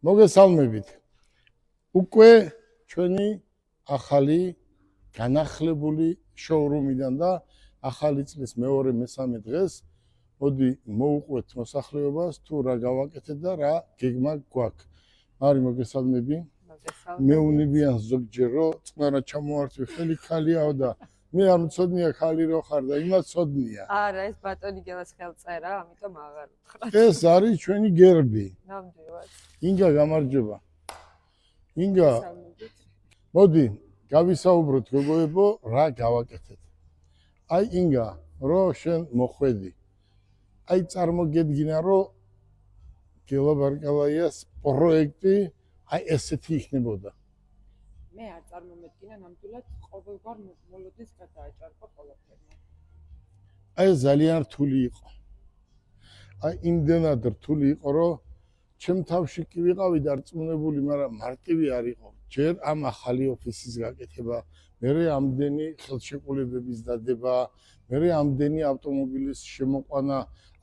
მოგესალმებით. უკვე ჩვენი ახალი განახლებული შოურუმიდან და ახალი წლის მეორე მესამე დღეს მოდი მოუყვეთ მოსახლეობას თუ რა გავაკეთეთ და რა გეგმა გვაქვს. მარი მოგესალმები. მეუნებიან ზოგჯერ რომ წყნარად ჩამოვართვი ხელი ხალიაო და მე არ მწოდნია ხალი რო ხარ და იმას წოდნია. არა, ეს ბატონი გელას ხელწერა, ამიტომ აღარ უთხრა. ეს არის ჩვენი გერბი. ნამდვილად. ინგა გამარჯობა. ინგა მოდი გავისაუბროთ გოგოებო რა გავაკეთეთ. აი ინგა რო შენ მოხვედი. აი წარმოგედგინა რომ გელაბარკალაიას პროექტი აი ესეთი იქნებოდა. მე არ წარმომედგინა ნამდვილად ყოველგვარ მოლოდის გადააჭარბა ყველაფერმა. აი ძალიან რთული იყო. აი იმდენად რთული იყო რომ ჩემ თავში კი ვიყავი დარწმუნებული, მაგრამ მარტივი არ იყო. ჯერ ამ ახალი ოფისის გაკეთება, მერე ამდენი ხელშეკრულებების დადება, მერე ამდენი ავტომობილის შემოყვანა.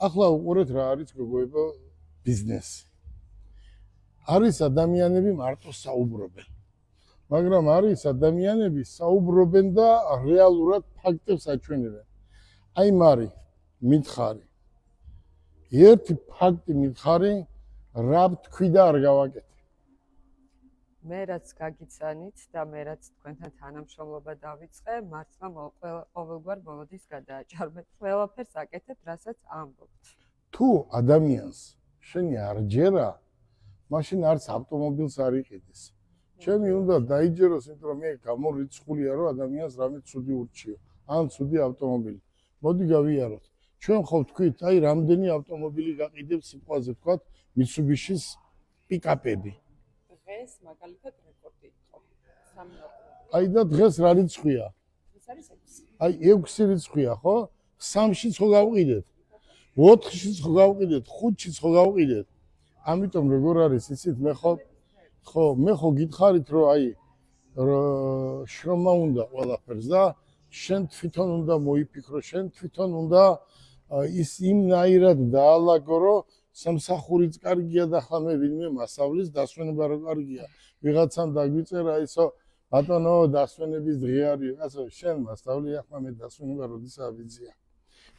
ახლა უყურეთ რა არის გოგოებო ბიზნესი. არის ადამიანები მარტო საუბრობენ. მაგრამ არის ადამიანები საუბრობენ და რეალურად ფაქტებს აჩვენებენ. აი მარი, მითხარი. ერთი ფაქტი მითხარი, რა თქვი და არ გავაკეთე. მე რაც გაგიცანით და მე რაც თქვენთან თანამშრომლობა დავიწყე, მართლა ყოველგვარ მოლოდის გადააჭარბეთ. ყველაფერს აკეთებ, რასაც ამბობთ. თუ ადამიანს შენი არ ჯერა, მაშინ არც ავტომობილს არ იყიდეს. ჩემი უნდა დაიჯეროს, იმიტომ რომ მე გამორიცხულია რომ ადამიანს რამე ცუდი ურჩიო, ან ცუდი ავტომობილი. მოდი გავიაროთ. ჩვენ ხო ვთქვით, აი რამდენი ავტომობილი გაყიდებს სიტყვაზე ვთქვათ, Mitsubishi-ის პიკაპები. დღეს მაგალითად რეკორდი იყო. 3 ავტომობილი. აი და დღეს რა რიცხვია? ეს არის 6. აი 6 რიცხვია, ხო? 3-შიც ხო გავყიდეთ? 4-შიც ხო გავყიდეთ? 5-შიც ხო გავყიდეთ? ამიტომ როგორ არის იცით მე ხო გითხარით რომ აი შრომა უნდა ყველაფერს და შენ თვითონ უნდა მოიფიქრო, შენ თვითონ უნდა ის იმნაირად დაალაგო რომ სამსახურიც კარგია და ხლა მე ვინმე მასავლის დასვენება რო კარგია. ვიღაცამ დაგვიწერა ისო ბატონო დასვენების დღე არის, ასე შენ მასავლი ახლა მე დასვენება როდესაც ავიძია.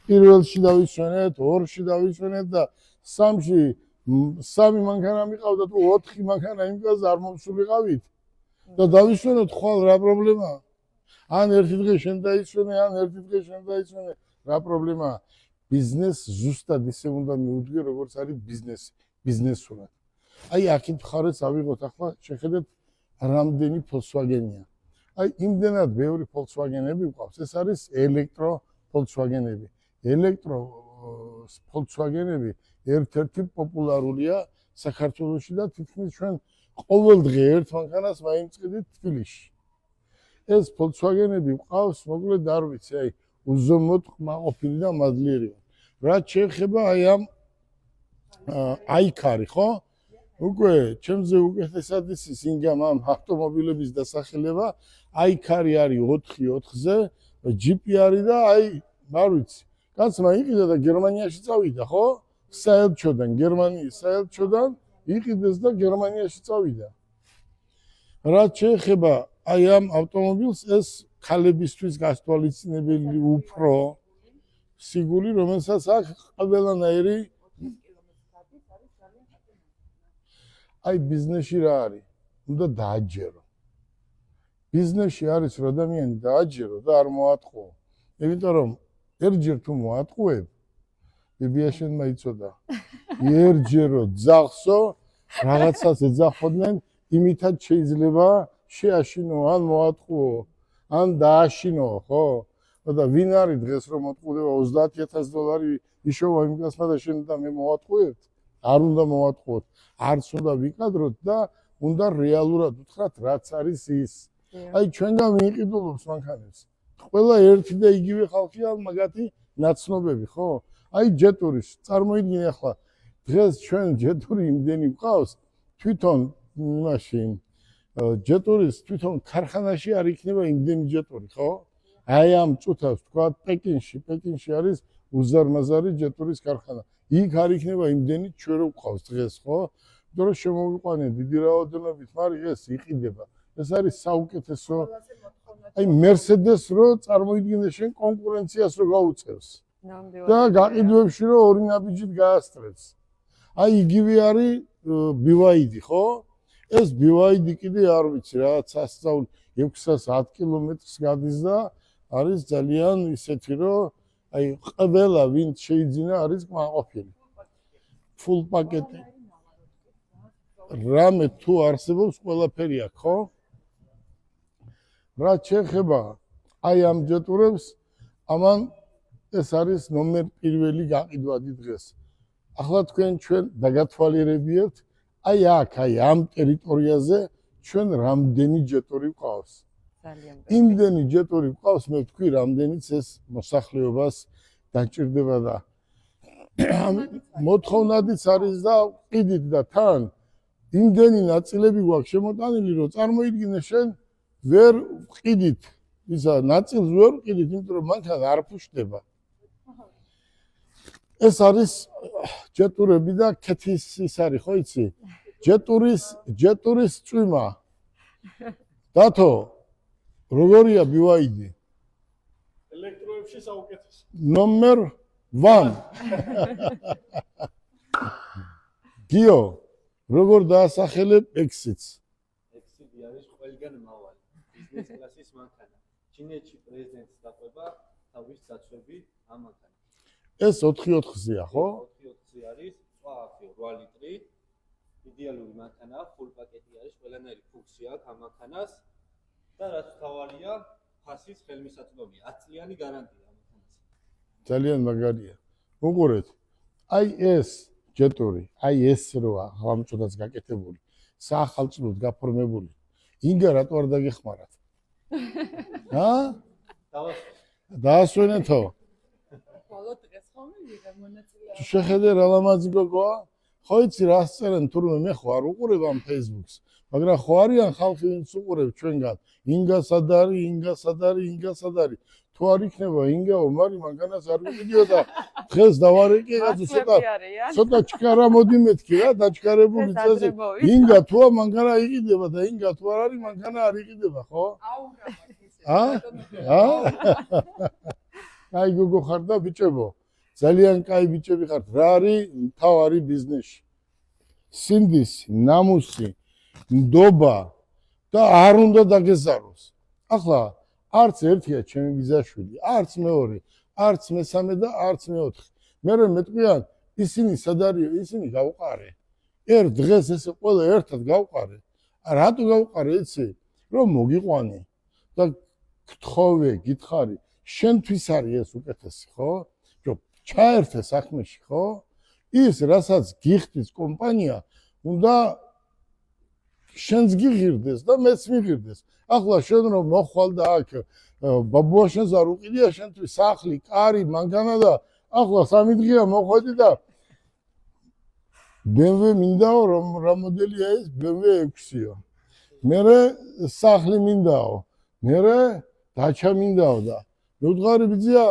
პირველში დავისვენეთ, 2-ში დავისვენეთ და 3-ში 3 მანქანა მიყავდა თუ 4 მანქანა იმკაც არ მომსულიყავით და დავისვენოთ ხვალ რა პრობლემაა? ან ერთი დღე შენ დაისვენე, ან ერთი დღე შენ დაისვენე, რა პრობლემაა? ბიზნეს ზუსტად ისე უნდა მიუდგე, როგორც არის ბიზნესი, ბიზნესურად. აი აქეთ მხარეს ავიღოთ ახლა შეხედეთ რამდენი Volkswagen-ია. აი იმდენად ბევრი Volkswagen-ები გვყავს. ეს არის ელექტრო Volkswagen-ები. ელექტრო Volkswagen-ები ერთ-ერთი პოპულარულია საქართველოში და თითქმის ჩვენ ყოველ დღე ერთ მანქანას მაიმწყიდით თბილისში. ეს Volkswagen-ები გვყავს, მოკლედ არ ვიცი, აი უზომოდ ყმაყოფილი და მადლიერი. რაც შეეხება აი ამ აიქარი, ხო? უკვე ჩემზე უკეთესად ის ინგამ ამ ავტომობილების დასახელება, აიქარი არის 4-4-ზე, ჯიპი არის და აი, არ ვიცი. კაცმა იყიდა და გერმანიაში წავიდა, ხო? საელჩოდან, გერმანიის საელჩოდან იყიდეს და გერმანიაში წავიდა. რაც შეეხება აი ამ ავტომობილს, ეს ქალებისთვის გასთვალისწინებელი უფრო სიგული, რომელსაც აქვს ყველანაირი აი ბიზნესში რა არის? უნდა დააჯერო. ბიზნესში არის რომ ადამიანი დააჯერო და არ მოატყუო. იმიტომ რომ ერთჯერ თუ მოატყუებ, ბიბიაშენმა იცოდა. ერთჯერო ძახსო, რაღაცას ეძახოდნენ, იმითაც შეიძლება შეაშინო, ან მოატყუო, ან დააშინო, ხო? და ვინ არის დღეს რომ მოტყუდება $30,000 იშოვა იმ კაცმა და შენ და მე მოვატყუებთ? არ უნდა მოვატყუოთ. არც უნდა ვიკადროთ და უნდა რეალურად უთხრათ რაც არის ის. აი ჩვენგან მიიყიდულობს მანქანებს. ყველა ერთი და იგივე ხალხია მაგათი ნაცნობები, ხო? აი ჯეტურის წარმოიდგინე ახლა დღეს ჩვენ ჯეტური იმდენი გვყავს, თვითონ იმაში ჯეტურის თვითონ ქარხანაში არ იქნება იმდენი ჯეტური, ხო? აი ამ წუთას თქვა პეკინში არის უზარმაზარი ჯეტურის ქარხანა. იქ არ იქნება იმდენი ჩვენ რო გვყავს დღეს, ხო? დრო შემოვიყვანე დიდი რაოდენობით, მაგრამ ეს იყიდება. ეს არის საუკეთესო. აი Mercedes რო წარმოიდგინე შენ კონკურენციას რო გაუწევს. და გაყიდვებში რო ორი ნაბიჯით გაასწრებს. აი იგივე არის BYD, ხო? ეს BYD კიდე არ ვიცი რა, სასწაული 610 კილომეტრს გადის და არის ძალიან ისეთი რომ აი ყველა ვინც შეიძინა არის კმაყოფილი. Full პაკეტი. რამე თუ არსებობს ყველაფერი აქვს, ხო? რა შეეხება აი ამ ჯეტურებს, ამან ეს არის ნომერ პირველი გაყიდვადი დღეს. ახლა თქვენ ჩვენ დაგათვალიერებიეთ, აი აქ, აი ამ ტერიტორიაზე ჩვენ რამდენი ჯეტური გვყავს. ძალიან იმდენი ჯეტური გვყავს, მე ვთქვი, რამდენიც ეს მოსახლეობას დაჭირდება და მოთხოვნადიც არის და ყიდით და თან იმდენი ნაწილები გვაქვს შემოტანილი, რომ წარმოიდგინე შენ ვერ ყიდით, ისა ნაწილს ვერ ყიდით, იმიტომ რომ მანქანა არ ფუშდება. ეს არის ჯეტურები და ქეთის ის არის, ხო იცი? ჯეტურის წვიმა. დათო, როგორია BYD? ელექტროებში საუკეთესო. ნომერ 1. გიო, როგორ დაასახელებ X-ს? X-ი არის ყველგან მავალი. ბიზნეს კლასის მანქანა. ჩინეთში პრეზიდენტს დაყვება თავის დაცვები ამ მანქანით. ეს 4/4-ზეა, ხო? 4/4-ზე არის, სხვა აქ 8 ლიტრი. იდეალური მანქანაა, full პაკეტი არის, ყველანაირი ფუნქცია აქვს ამ მანქანას და რაც თავარია, ფასის ხელმისაწვდომია, 10 წლიანი გარანტია ამ მანქანას. ძალიან მაგარია. უყურეთ. აი ეს ჯეტური, აი ეს როა, ხამჭოდაც გაკეთებული, საახალწლოდ გაფორმებული. ინგა რატო არ დაგეხმარათ? ჰა? დაასვენეთო. ბოლო დღეს ხომ ვიღე მონაწილეობა. შეხედე რა ლამაზი გოგოა? ხო იცი რა სწერენ, თურმე მე ხო არ უყურებ ამ Facebook-ს, მაგრამ ხო არიან ხალხი ვინც უყურებ ჩვენგან. ინგა სად არის, ინგა სად არის, ინგა სად არის? თუ არ იქნება ინგაო, მაგრამ მანქანას არ ვიყიდიოდა. დღეს დავარეკე კაცო ცოტა ჩქარა მოდი მეთქი რა, დაჩქარებული წესი. ინგა თუა მანქანა იყიდება და ინგა თუ არ არის მანქანა არ იყიდება, ხო? აი გოგო ხარ და ბიჭებო. ძალიან კაი ბიჭები ხართ. რა არის თავარი ბიზნესში? სინდისი, ნამუსი, ნდობა და არ უნდა დაგეზაროს. ახლა არც ერთია ჩემი ბიზაშვილი, არც მეორე, არც მესამე და არც მეოთხე. მე მეტყვიან ისინი სად არისო? ისინი გავყარე. ერთ დღეს ესე ყველა ერთად გავყარე. რატო გავყარე იცი? რომ მოგიყვანე და გთხოვე, გითხარი, შენთვის არის ეს უკეთესი, ხო? რომ ჩაერთე საქმეში, ხო? ის რასაც გიხდის კომპანია, უნდა შენს გიღირდეს და მეც მიღირდეს. ახლა შენ რომ მოხვალ და აქ ბაბუაშენს არ უყიდია შენთვის სახლი, კარი, მანქანა და ახლა 3 დღეა მოხვედი და BMW მინდაო, რომ რა მოდელია ეს? BMW 6-ია. მერე სახლი მინდაო, მერე დაჩა მინდაო და მე ვდგარი ბიძია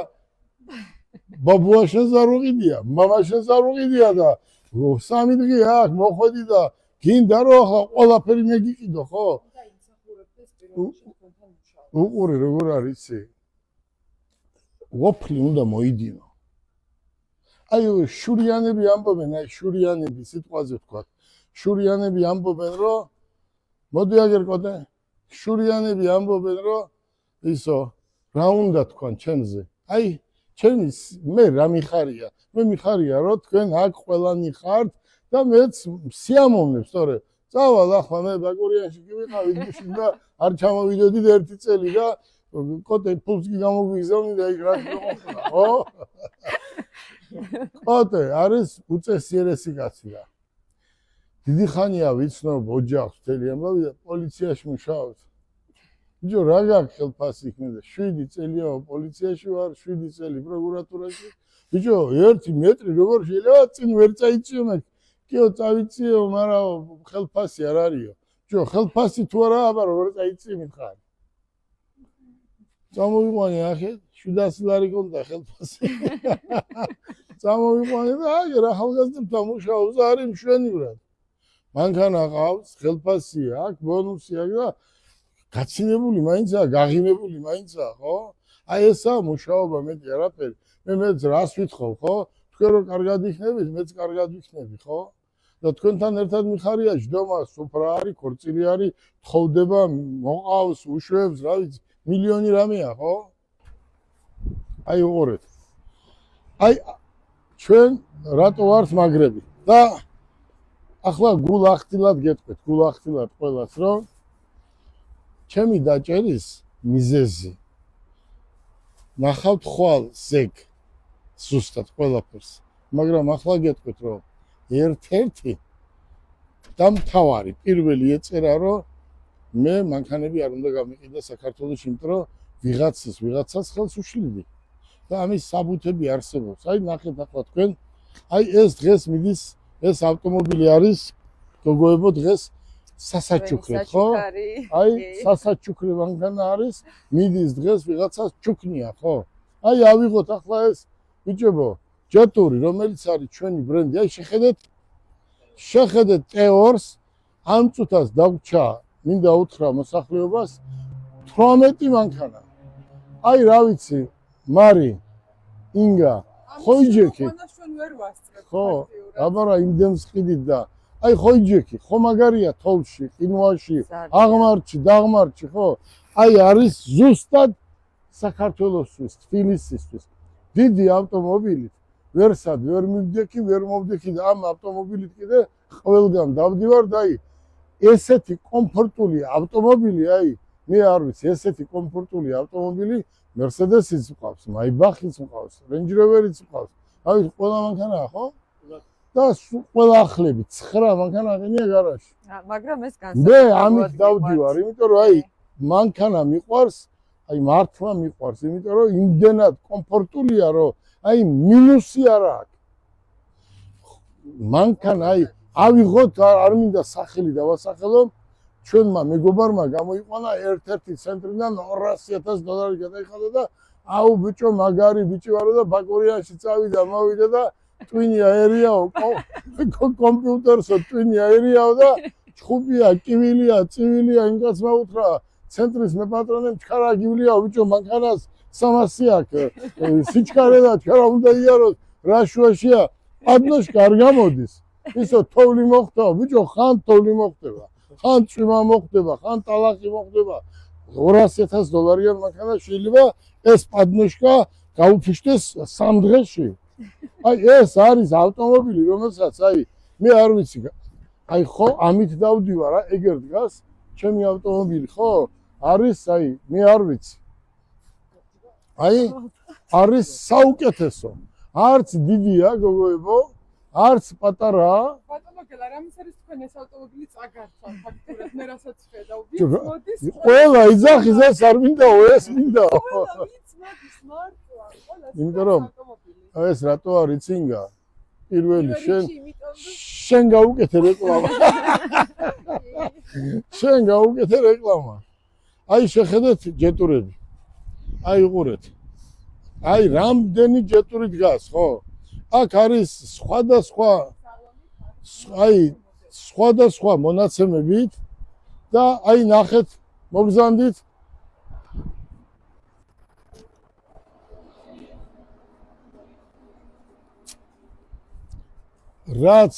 ბაბუაშენს არ უყიდია, მამაშენს არ უყიდია და 3 დღეა აქ მოხვედი და გინდა რომ ახლა ყველაფერი მე გიყიდო, ხო? და იმსახურებდეს პირველში თქვენთან მუშაობა. უყური როგორ არის იცი? ვოფლი უნდა მოიდინო. აი შურიანები ამბობენ, აი შურიანები სიტყვაზე ვთქვათ. შურიანები ამბობენ, რომ მოდი აგერკოდე. შურიანები ამბობენ, რომ ისო რა უნდა თქვან ჩემზე. აი ჩემი მე რა მიხარია? მე მიხარია, რომ თქვენ აქ ყველანი ხართ და მეც სიამოვნებს, თორე წავალ ახლა მე ბაკურიანში კი ვიყავით გუშინ და არ ჩამოვიდოდი ერთი წელი და კოტე ფულს კი გამოგვიგზავნი და იქ რა მოხდა, ხო? კოტე არის უწესიერესი კაცი და დიდი ხანია ვიცნობ ოჯახს მთელი ამბავი და პოლიციაში მუშაობ. ბიჭო რა გაქვს ხელფასი იქნება? 7 წელია პოლიციაში ვარ, 7 წელი პროკურატურაში. ბიჭო 1 მეტრი როგორ შეიძლება წინ ვერ წაიწიო მე? კიო წავიწიო, მაგრამ ხელფასი არ არისო. ბიჭო ხელფასი თუ არა, აბა როგორ წაიწიე მითხარ? წამოვიყვანე ახე 700 ლარი კონდა ხელფასი. წამოვიყვანე და აგერ ახალგაზრდებთან მუშაობს და არის მშვენივრად. მანქანა ყავს, ხელფასია აქვს, ბონუსი აქვს და გაცინებული მაინცაა, გაღიმებული მაინცაა, ხო? აი ესაა მუშაობა, მეტი არაფერი. მეც რას ვითხოვ, ხო? თქვენ რო კარგად იქნებით, მეც კარგად ვიქნები, ხო? და თქვენთან ერთად მიხარია ჯდომა, სუფრა არის, ქორწილი არის, თხოვდება, მოყავს, უშვებს, რა ვიცი, მილიონი რამეა, ხო? აი უყურეთ. აი ჩვენ რატო ვართ მაგრები? და ახლა გულახდილად გეტყვით, გულახდილად ყველას, რომ ჩემი დაჭერის მიზეზი ნახავთ ხვალ ზეგ ზუსტად ყველაფერს, მაგრამ ახლა გეტყვით, რომ ერთ-ერთი და მთავარი პირველი ეწერა, რომ მე მანქანები არ უნდა გამიყიდა საქართველოში, იმიტომ რომ ვიღაცას ხელს უშლიდი და ამის საბუთები არსებობს. აი ნახეთ ახლა თქვენ, აი ეს დღეს მიდის, ეს ავტომობილი არის გოგოებო დღეს სასაჩუქრად, ხო? აი სასაჩუქრე მანქანა არის, მიდის დღეს ვიღაცას ჩუქნია, ხო? აი ავიღოთ ახლა ეს ბიჭებო, ჯეტური, რომელიც არის ჩვენი ბრენდი, აი შეხედეთ ტეორს, ამ წუთას დაგვჭა, მინდა უთხრა მოსახლეობას 18 მანქანა. აი რა ვიცი, მარი, ინგა, ხოიჯექი. ხო, აბარა იმდენს ყიდით და აი ხოიჯექი, ხო მაგარია თოლში, ყინვაში, აღმართში, დაღმართში, ხო? აი არის ზუსტად საქართველოსთვის, თბილისისთვის. დიდი ავტომობილი ვერსად ვერ მივდექი, ვერ მოვდექი და ამ ავტომობილით კიდე ყველგან დავდივარ და აი ესეთი კომფორტული ავტომობილი, აი მე არ ვიცი, ესეთი კომფორტული ავტომობილი Mercedes-იც მყავს, Maybach-იც მყავს, Range Rover-იც მყავს. აი ყველა მანქანაა, ხო? და ყველა ახლები 9 მანქანა ყენია გარაჟში. მაგრამ ეს მე ამით დავდივარ, იმიტომ რომ აი მანქანა მიყვარს, აი მართლა მიყვარს, იმიტომ რომ იმდენად კომფორტულია, რომ აი მინუსი არ აქვს. მანქანა აი ავიღოთ, არ მინდა სახელი დავასახელო, ჩვენმა მეგობარმა გამოიყვანა ერთ-ერთი ცენტრიდან $200,000 გადაიხადა და აუ ბიჭო მაგარი ბიჭი ვარო და ბაკურიანში წავიდა, მოვიდა და ტვინი აერიაო, კომპიუტერსო ტვინი აერიაო და ჩხუბია, კივილია, წივილია, იმ კაცმა უთხრა ცენტრის მეპატრონემ ჩქარა გივლია, ბიჭო მანქანას 300 აქვს, სიჩქარე და ჩქარა უნდა იაროს, რა შუაშია, პადნოშკა არ გამოდის. ისო თოვლი მოხდება, ბიჭო ხან თოვლი მოხდება. ხან წვიმა მოხდება, ხან ტალახი მოხდება. $200,000 მანქანა შეიძლება ეს პადნოშკა გაუფიშტეს 3 დღეში. აი ეს არის ავტომობილი, რომელსაც აი მე არ ვიცი. აი ხო ამით დავდივარ, ეგერ დგას ჩემი ავტომობილი, ხო? არის აი მე არ ვიცი. აი არის საუკეთესო. არც დიდია გოგოებო, არც პატარაა. ბატონო გელა, რამის არის თქვენ ეს ავტომობილი წაგარჩა ფაქტურად, მე რასაც ხედავ. ვიც მოდის? ყველა იძახის ეს არ მინდაო, ეს მინდაო. ვიც მოდის მართლა, ყველა იმიტომ რომ ეს რატო არის წინგა? პირველი შენ გაუკეთე რეკლამა. შენ გაუკეთე რეკლამა. აი შეხედეთ ჯეტურები. აი უყურეთ. აი რამდენი ჯეტური დგას, ხო? აქ არის სხვადასხვა აი სხვადასხვა მონაცემებით და აი ნახეთ მოგზანდით რაც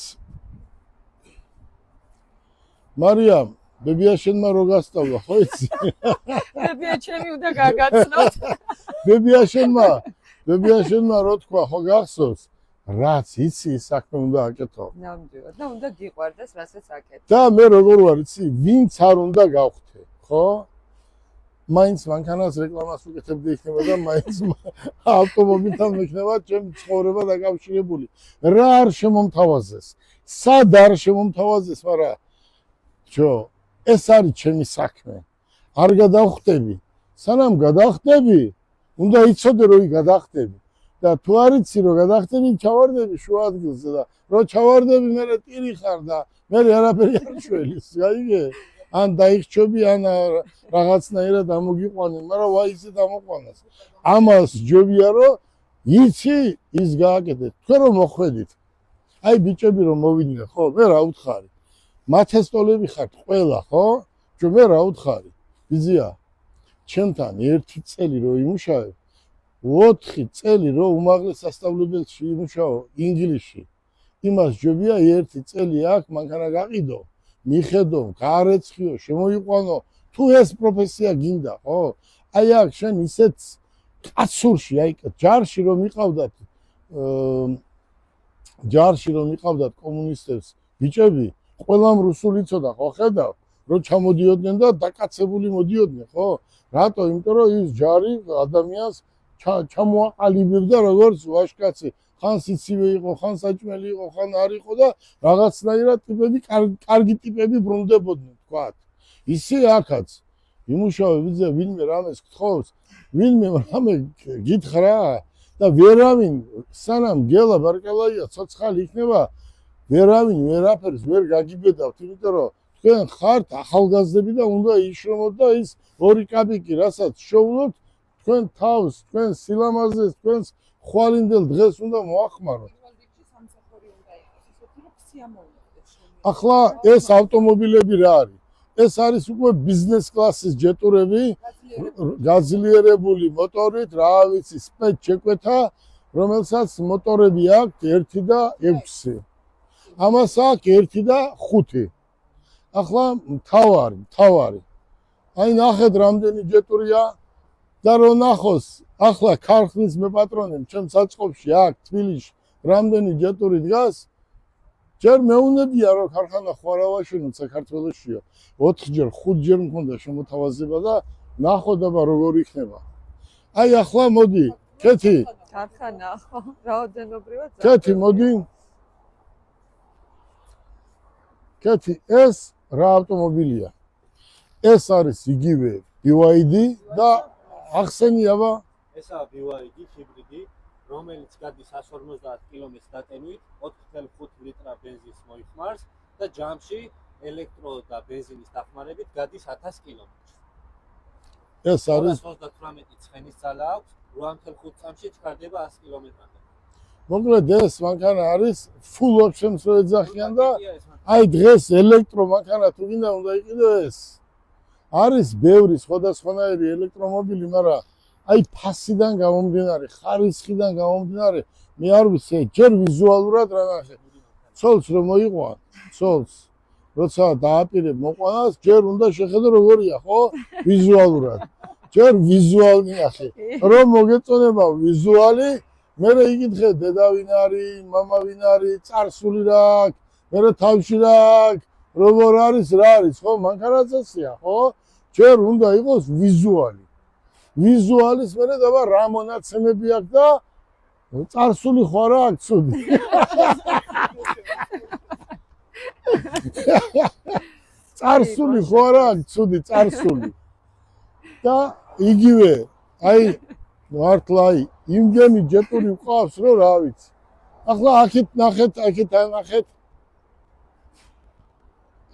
მარიამ ბებია შენმა რო გასწავლა ხო იცი ბებია ჩემი უნდა გაგაცნოთ ბებია შენმა რო თქვა ხო გახსოვს რაც იცი საქმე უნდა აკეთო ნამდვილად და უნდა გიყვარდეს რასაც აკეთებ და მე როგორ ვარ იცი ვინც არ უნდა გავხდე ხო მაინც მანქანას რეკლამას უკეთებდი იქნება და მაინც ავტომობილთან მექნება ჩემი ცხოვრება დაკავშირებული რა არ შემომთავაზეს სად არ შემომთავაზეს მაგრამ ჯო ეს არის ჩემი საქმე არ გადავხდები სანამ გადავხდები უნდა იცოდე რომ გადავხდები და თუ არ იცი რომ გადავხდები ჩავარდები შუა ადგილზე და რო ჩავარდები მე ტირი ხარ და მე არაფერი არ შველის გაიგე ან დაიხჩობი ან რაღაცნაირად ამოგიყვანენ მაგრამ ვაიცი დამოყვანას ამას ჯობია რომ იცი ის გააკეთე თქვენ რომ მოხვედით აი ბიჭები რომ მოვიდნენ ხო მე რა უთხარი მათესტოლები ხართ ყველა, ხო? ჩვენ მე რა უთხარი? ბიზია, ჩემთან ერთი წელი რო იმუშავებ, 4 წელი რო უმაღლეს სასწავლებელში იმუშაო ინგლისში. იმას ჯობია ერთი წელი აქ მანქანა გაყიდო, მიხედო, გაარეცხიო, შემოიყვანო, თუ ეს პროფესია გინდა, ხო? აი აქ შენ ისეთ კაცურში, აი ჯარში რომ იყავდათ კომუნისტებს ბიჭები, ყველამ რუსული იცოდა, ხო ხედავ, რომ ჩამოდიოდნენ და დაკაცებული მოდიოდნენ, ხო? რატო? იმიტომ რომ ის ჯარი ადამიანს ჩამოაყალიბებდა როგორც ვაჟკაცი. ხან სიცივე იყო, ხან საჭმელი იყო, ხან არ იყო და რაღაცნაირად ტიპები, კარგი ტიპები ბრუნდებოდნენ, თქვათ. ისე აქაც იმუშავე ვიძე ვინმე რამეს გთხოვს, ვინმე რამე გითხრა და ვერავინ სანამ გელა ბარკალაია ცოცხალი იქნება, ვერავინ ვერაფერს ვერ გაგიბედავთ, იმიტომ რომ თქვენ ხართ ახალგაზრდები და უნდა იშრომოთ და ის 2 კაპიკი, რასაც შოულობთ, თქვენ თავს, თქვენ სილამაზეს, თქვენს ხვალინდელ დღეს უნდა მოახმაროთ. ახლა ეს ავტომობილები რა არის? ეს არის უკვე ბიზნეს კლასის ჯეტურები, გაძლიერებული მოტორით, რა ვიცი, სპეც შეკვეთა, რომელსაც მოტორები აქვს 1 და 6. ამას აქვს 1 და 5. ახლა მთავარი. აი ნახეთ რამდენი ჯეტურია და რო ნახოს, ახლა ქარხნის მეპატრონემ ჩემ საწყობში აქ თბილისში რამდენი ჯეტური დგას, ჯერ მეუნებია რომ ქარხანა ხوارავაშენოთ საქართველოსშიო. 4 ჯერ, 5 ჯერ მქონდა შემოთავაზება და ნახოთ აბა როგორ იქნება. აი ახლა მოდი, კეთი. ქარხანა ხო, რაოდენობრივად. კეთი მოდი. კეთი, ეს რა ავტომობილია? ეს არის იგივე BYD და ახსენიაბა ესაა BYD ჰიბრიდი, რომელიც გადის 150 კილომეტრს დატენვით, 4.5 ლიტრა ბენზინს მოიხმარს და ჯამში ელექტრო და ბენზინის დახმარებით გადის 1000 კილომეტრს. ეს არის 238 ცხენის ძალა აქვს, 8.5 წამში ჩქარდება 100 კილომეტრამდე. მოკლედ ეს მანქანა არის full options რო ეძახიან და აი დღეს ელექტრო მანქანა თუ გინდა უნდა იყიდო ეს. არის ბევრი სხვადასხვანაირი ელექტრომობილი, მაგრამ აი ფასიდან გამომდინარე, ხარისხიდან გამომდინარე, მე არ ვიცი, ჯერ ვიზუალურად რა ნახე. ცოლს რომ მოიყვან, ცოლს როცა დააპირებ მოყვანას, ჯერ უნდა შეხედო როგორია, ხო? ვიზუალურად. ჯერ ვიზუალი ნახე. რომ მოგეწონება ვიზუალი, მე იკითხე დედა ვინ არის, მამა ვინ არის, წარსული რა აქვს, მე თავში რა აქვს, როგორ არის, რა არის, ხო? მანქანაცია, ხო? ჯერ უნდა იყოს ვიზუალი. ვიზუალის მერე დაბა რა მონაცემები აქვს და წარსული ხო რა აქვს ცუდი. წარსული ხო რა აქვს ცუდი, წარსული. და იგივე, აი მართლა იმგენი ჯეტური მყავს რომ რა ვიცი. ახლა აქეთ ნახეთ, აქეთან ნახეთ.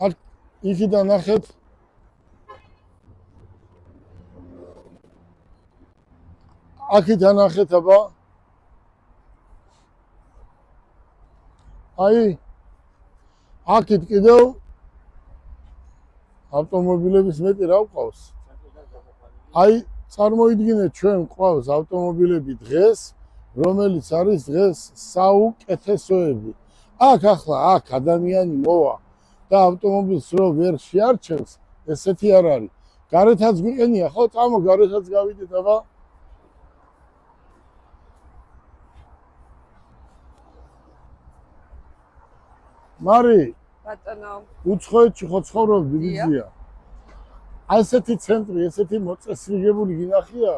აქ იქიდან ნახეთ. აქეთან ნახეთ აბა. აი აქეთ კიდევ ავტომობილების მეტი რა ვყავს. აი წარმოიდგინეთ ჩვენ ყავს ავტომობილები დღეს, რომელიც არის დღეს საუკეთესოები. აქ ახლა აქ ადამიანი მოვა და ავტომობილს რო ვერ შეარჩევს, ესეთი არ არის. გარეთაც გვიყენია, ხო, წამო გარეთაც გავიდეთ აბა. მარი, ბატონო, უცხოეთში ხო ცხოვრობდი, ბიზია. ასეთი ცენტრი, ესეთი მოწესრიგებული გინახია?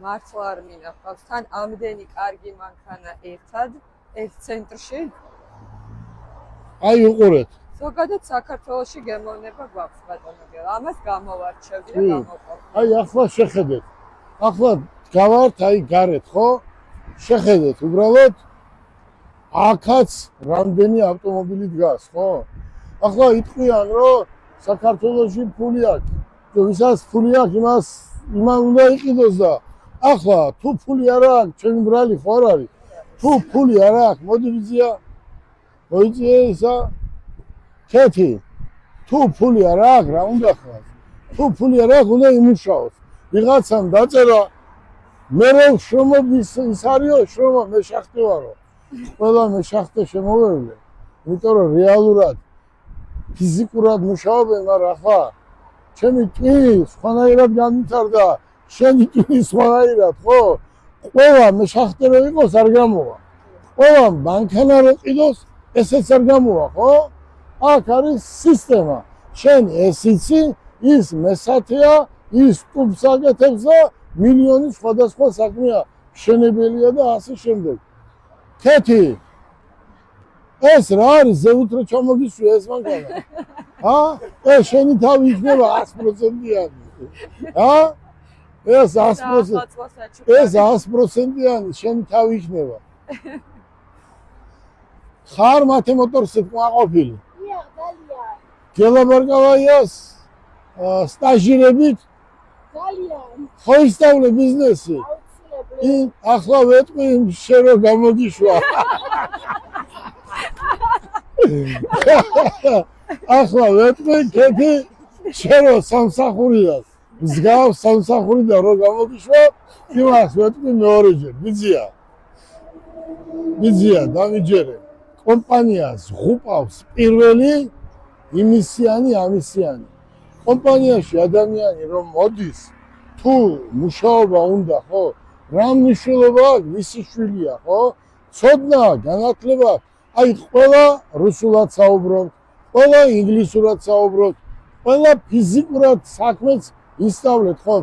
მართლა არ მინახავს. თან ამდენი კარგი მანქანა ერთად, ერთ ცენტრში. აი უყურეთ. ზოგადად საქართველოში გემოვნება გვაქვს ბატონო. ამას გამოვარჩევდი და გამოყოფ. აი ახლა შეხედეთ. ახლა გავართ აი გარეთ, ხო? შეხედეთ, უბრალოდ აქაც რამდენი ავტომობილი დგას, ხო? ახლა იტყვიან, რომ საქართველოში ფული აქვს. ვისაც ფული აქვს, იმან უნდა იყიდოს და ახლა თუ ფული არ აქვს, ჩემი ბრალი ხო არ არის? თუ ფული არ აქვს, მოდი ვიზია. მოიწიე ისა. კეთი თუ ფული არ აქვს, რა უნდა ხარ? თუ ფული არ აქვს, უნდა იმუშაოს. ვიღაცამ დაწერა მე რომ შრომობ ის არისო, შრომა მე შახტე ვარო. ყველა მე შახტე შემოვევლე. იმიტომ რომ რეალურად ფიზიკურად მუშაობენ, მაგრამ ახლა ჩემი ტვინი სხვანაირად განვითარდა, შენი ტვინი სხვანაირად, ხო? ყველა მე შახტე რო იყოს არ გამოვა. ყველა მანქანა რო ყიდოს, ესეც არ გამოვა, ხო? აქ არის სისტემა. შენ ეს იცი, ის მესათეა, ის ტუბს აკეთებს და მილიონი სხვადასხვა საქმეა მშენებელია და ასე შემდეგ. ქეთი ეს რა არის ზეუთრო ჩამოგისვი ეს მანქანა? ეს შენი თავი იქნება 100%-იანი. ეს 100%. ეს 100%-იანი შენი თავი იქნება. ხარ მათე მოტორსით ყვაყოფილი. ძალიან. გელაბარგავაიას სტაჟირებით ძალიან. ხო ისწავლე ბიზნესი? აუცილებლად. ახლა ვეტყვი შენ რო გამოგიშვა. ახლა ვეტყვი ქეთი შენ რო სამსახურიას მსგავს სამსახურიდან რო გამოგიშვა, იმას ვეტყვი მეორეჯერ. ბიძია დამიჯერე. კომპანიას ღუპავს პირველი იმისიანი ამისიანი. კომპანიაში ადამიანი რომ მოდის, თუ მუშაობა უნდა, ხო? რა მნიშვნელობა აქვს, ვისი შვილია, ხო? ცოდნა, განათლება, აი ყველა რუსულად საუბრობთ, ყველა ინგლისურად საუბრობთ, ყველა ფიზიკურად საქმეც ისწავლეთ, ხო?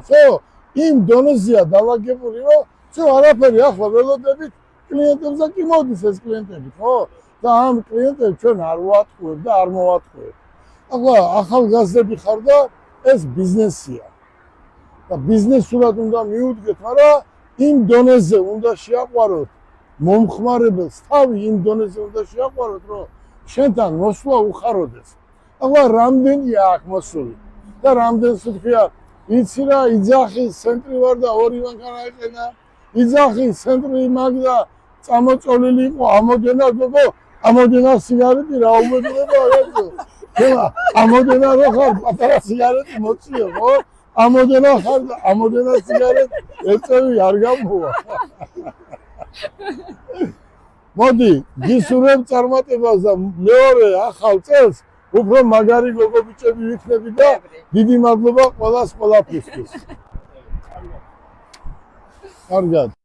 იმ დონეზეა დალაგებული, რომ არაფერი ახლა ველოდებით კლიენტებს და კი მოდის ეს კლიენტები, ხო? და ამ კლიენტებს ჩვენ არ ვატყუებთ და არ მოვატყუებთ. ახლა ახალგაზრდები ხარ და ეს ბიზნესია. და ბიზნესურად უნდა მიუდგეთ, მაგრამ იმ დონეზე უნდა შეაყვაროთ მომხმარებელს, თავი იმ დონეზე უნდა შეაყვაროთ, რომ შენთან მოსვლა უხაროდეს. ახლა რამდენია აქ მოსული და რამდენს ვთქვია, იცი რა, იძახის ცენტრი ვარ და ორი მანქანა ეყენა, იძახის ცენტრი მაგდა წამოწოლილი იყო, ამოდენა გოგო, ამოდენა სიგარეტი რა უმედურება არა. ამოდენა რო ხარ, პატარა სიგარეტი მოციო, ხო? ამოდენა ხარ და ამოდენა სიგარეტი ეწევი არ გამოვა. მოდი, გისურვებ წარმატებას და მეორე ახალ წელს უფრო მაგარი გოგო ბიჭები ვიქნები და დიდი მადლობა ყველას ყველაფრისთვის. კარგად.